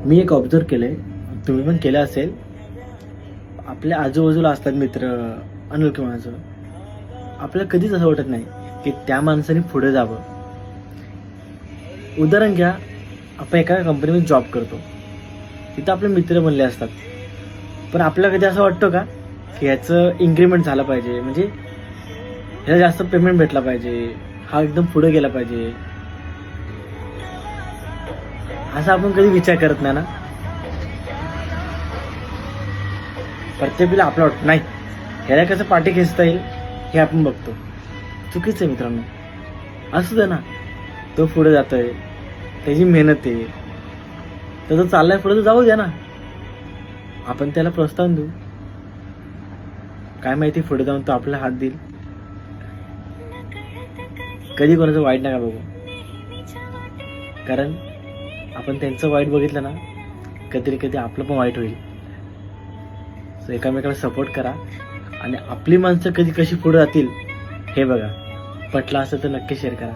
मी एक ऑब्झर्व केलंय, तुम्ही पण केलं असेल, आपल्या आजूबाजूला असतात मित्र, अनोळखी माणसं, आपल्याला कधीच असं वाटत नाही की त्या माणसाने पुढे जावं. उदाहरण घ्या, आपण एका कंपनीमध्ये जॉब करतो, तिथं आपले मित्र बनले असतात, पण आपल्याला कधी असं वाटतं का की ह्याचं इन्क्रीमेंट झालं पाहिजे, म्हणजे ह्याला जास्त पेमेंट भेटला पाहिजे, हा एकदम पुढे गेला पाहिजे, असा आपण कधी विचार करत नाही ना. प्रत्येक वेळेला आपलं वाटतं नाही, ह्याला कसं पाठी खेचता येईल हे आपण बघतो. चुकीचं आहे मित्रांनो. असू दे ना, तो पुढे जातोय, त्याची मेहनत आहे, तर तो चाललाय पुढे, तर जाऊ द्या ना, आपण त्याला प्रोत्साहन देऊ. काय माहिती पुढे जाऊन तो आपला हात देईल. कधी कोणाचं वाईट नका बघू, कारण आपण त्यांचं वाईट बघितलं ना, कधी कधी आपलं पण वाईट होईल. सो एकामेकाला सपोर्ट करा आणि आपली माणसं कधी कशी पुढे जातील हे बघा. पटलं असेल तर नक्की शेअर करा.